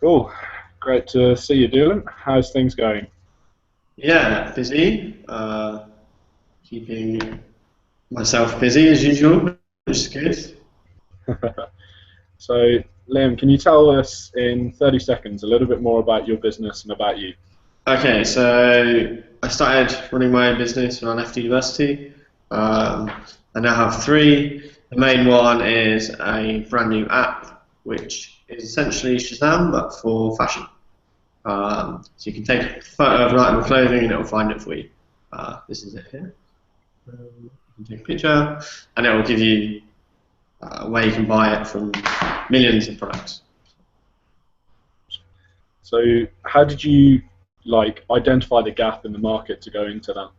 Cool. Great to see you, Doolan. How's things going? Yeah, busy. Keeping myself busy as usual, which is good. So, Liam, can you tell us in 30 seconds a little bit more about your business and about you? Okay, so I started running my own business when I left university. Um, I now have three. The main one is a brand new app, which is essentially Shazam but for fashion. So you can take a photo of an item of clothing and it will find it for you. This is it here. You can take a picture and it will give you where you can buy it from millions of products. So, how did you identify the gap in the market to go into that?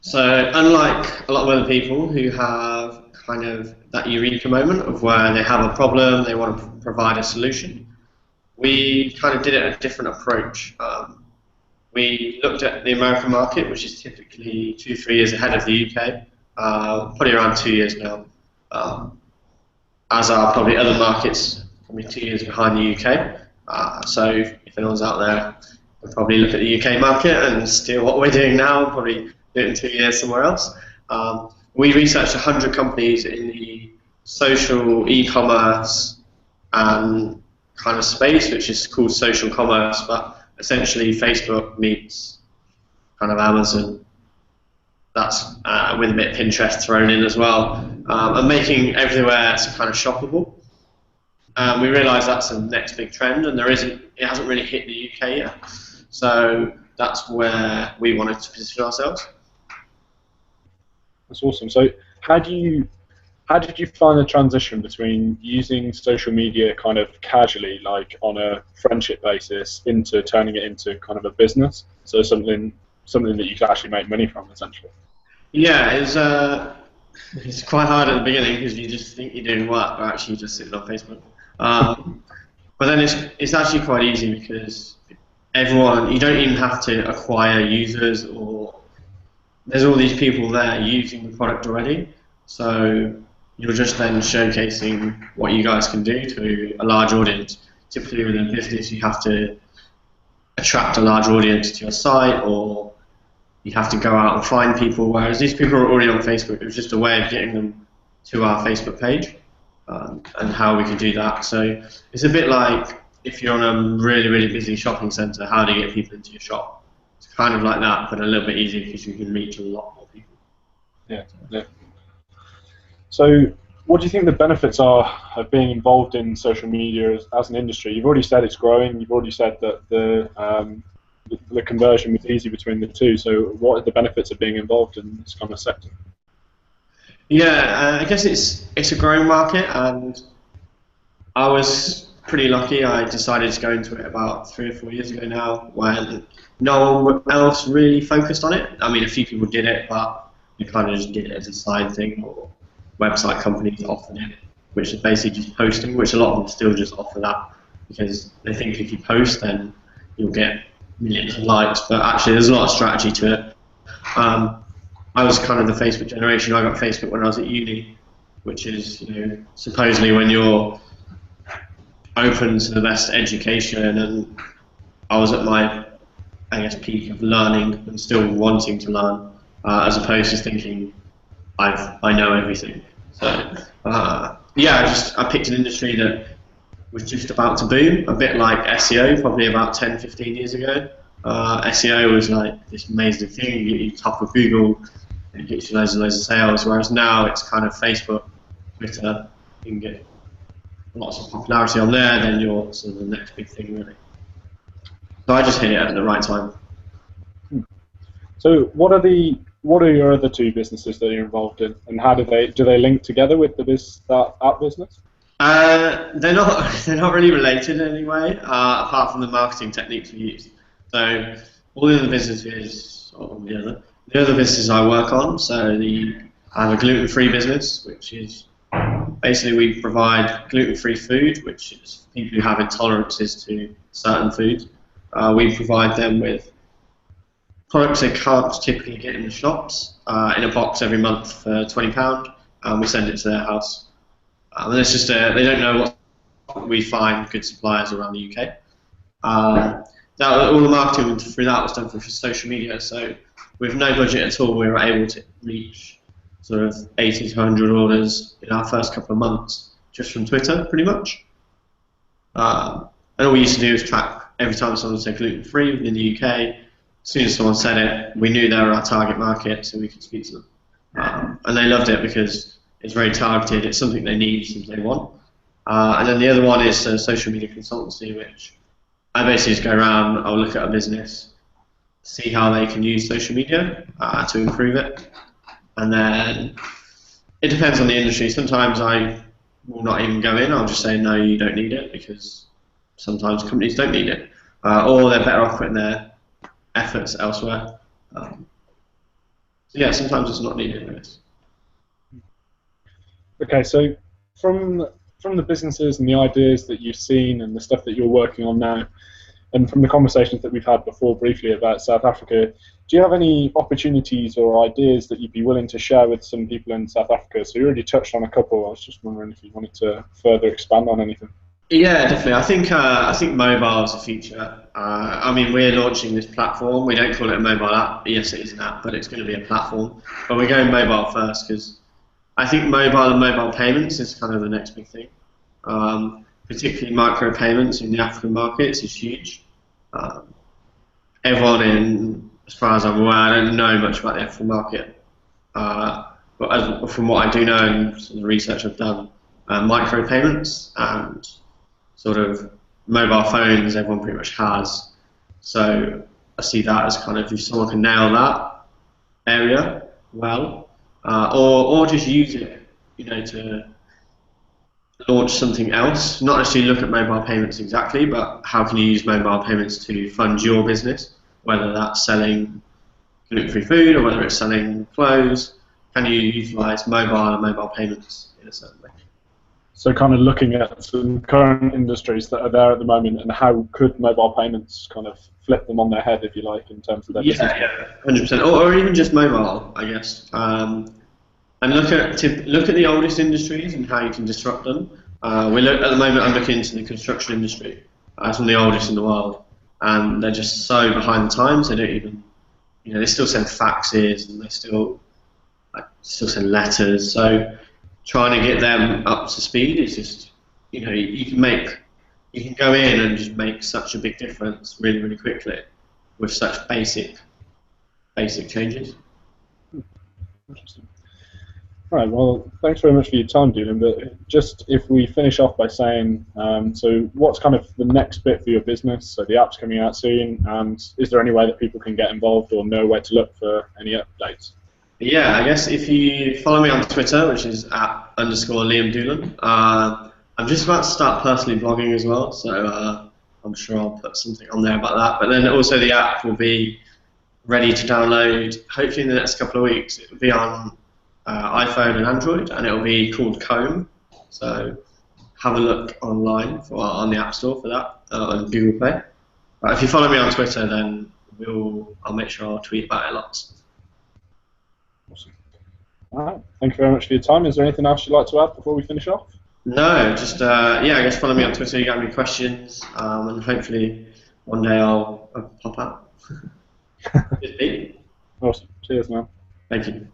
So unlike a lot of other people who have kind of that eureka moment of where they have a problem, they want to provide a solution, we kind of did it a different approach. We looked at the American market, which is typically 2, 3 years ahead of the UK, probably around 2 years now, um, as are probably other markets, probably 2 years behind the UK. So if anyone's out there, we'll probably look at the UK market and steal what we're doing now, probably do it in 2 years somewhere else. We researched 100 companies in the social e-commerce kind of space, which is called social commerce, but essentially Facebook meets kind of Amazon. That's with a bit of Pinterest thrown in as well, and making everywhere kind of shoppable. We realise that's the next big trend, and it hasn't really hit the UK yet. So that's where we wanted to position ourselves. That's awesome. So, how do you how did you find the transition between using social media kind of casually, like on a friendship basis, into turning it into kind of a business? So something that you could actually make money from, essentially. Yeah, it's quite hard at the beginning because you just think you're doing work, but actually you're just sitting on Facebook. Um, but then it's actually quite easy because everyone you don't even have to acquire users or there's all these people there using the product already. So you're just then showcasing what you guys can do to a large audience. Typically within business, you have to attract a large audience to your site, or you have to go out and find people. Whereas these people are already on Facebook. It was just a way of getting them to our Facebook page, and how we can do that. So it's a bit like if you're on a really, really busy shopping centre, how do you get people into your shop? It's kind of like that, but a little bit easier because you can reach a lot more people. Yeah. Yeah. So, what do you think the benefits are of being involved in social media as an industry? You've already said it's growing. You've already said that the conversion was easy between the two. So, what are the benefits of being involved in this kind of sector? Yeah, I guess it's a growing market, and I was pretty lucky. I decided to go into it about 3 or 4 years ago now, when no one else really focused on it. I mean, a few people did it, but they kind of just did it as a side thing, or website companies offered it, which is basically just posting, which a lot of them still just offer that because they think if you post, then you'll get millions of likes. But actually, there's a lot of strategy to it. Um, I was kind of the Facebook generation. I got Facebook when I was at uni, which is supposedly when you're open to the best education, and I was at my, I guess, peak of learning and still wanting to learn, as opposed to thinking I know everything. So yeah, I picked an industry that was just about to boom, a bit like SEO, probably about 10, 15 years ago. SEO was like this amazing thing. You top of Google, and it gets you loads and loads of sales. Whereas now it's kind of Facebook, Twitter. You can get lots of popularity on there, then you're sort of the next big thing, really. So I just hit it at the right time. So, what are your other two businesses that you're involved in, and how do they link together with that app business? They're not they're not really related in any way, apart from the marketing techniques we use. So all the other businesses, or the other businesses I work on. I have a gluten-free business, which is basically we provide gluten-free food, which is people who have intolerances to certain foods. We provide them with products they can't typically get in the shops in a box every month for £20, and we send it to their house. And it's just they don't know what we find good suppliers around the UK. All the marketing through that was done through social media, so with no budget at all, we were able to reach sort of 80 to 100 orders in our first couple of months just from Twitter, pretty much. And all we used to do was track every time someone said gluten-free within the UK. As soon as someone said it, we knew they were our target market, so we could speak to them. And they loved it because it's very targeted. It's something they need, something they want. And then the other one is social media consultancy, which I basically just go around, I'll look at a business, see how they can use social media to improve it. And then it depends on the industry. Sometimes I will not even go in. I'll just say, no, you don't need it, because sometimes companies don't need it. Or they're better off putting their efforts elsewhere. So yeah, sometimes it's not needed, I guess. Okay, so from the businesses and the ideas that you've seen and the stuff that you're working on now, and from the conversations that we've had before briefly about South Africa, do you have any opportunities or ideas that you'd be willing to share with some people in South Africa? So you already touched on a couple. I was just wondering if you wanted to further expand on anything. Yeah, definitely. I think mobile is the future. I mean, we're launching this platform. We don't call it a mobile app. Yes, it is an app, but it's going to be a platform. But we're going mobile first because I think mobile and mobile payments is kind of the next big thing. Particularly micro payments in the African markets is huge. Everyone in, as far as I'm aware, I don't know much about the African market, but from what I do know and the research I've done, micro payments and sort of mobile phones everyone pretty much has. So I see that as kind of, if someone can nail that area well, or just use it, to launch something else, not necessarily look at mobile payments exactly, but how can you use mobile payments to fund your business, whether that's selling gluten-free food or whether it's selling clothes. Can you utilize mobile and mobile payments in a certain way? So kind of looking at some current industries that are there at the moment and how could mobile payments kind of flip them on their head, if you like, in terms of their business. Yeah, 100%, or even just mobile, I guess. And look at the oldest industries and how you can disrupt them. At the moment, I'm looking into the construction industry. It's one of the oldest in the world, and they're just so behind the times. They don't even, they still send faxes and they still send letters. So trying to get them up to speed is just, you can go in and just make such a big difference really, really quickly with such basic changes. Interesting. All right, well, thanks very much for your time, Doolan. But just if we finish off by saying, so what's kind of the next bit for your business? So the app's coming out soon, and is there any way that people can get involved or know where to look for any updates? Yeah, I guess if you follow me on Twitter, which is @_Liam Doolan, I'm just about to start personally blogging as well, so I'm sure I'll put something on there about that. But then also the app will be ready to download, hopefully in the next couple of weeks. It will be on iPhone and Android, and it will be called Comb. So have a look online on the App Store for that, on Google Play. But if you follow me on Twitter, then I'll make sure I'll tweet about it lots. Awesome. All right. Thank you very much for your time. Is there anything else you'd like to add before we finish off? No, just I guess follow me on Twitter. You got any questions, and hopefully one day I'll pop out. Awesome. Cheers, man. Thank you.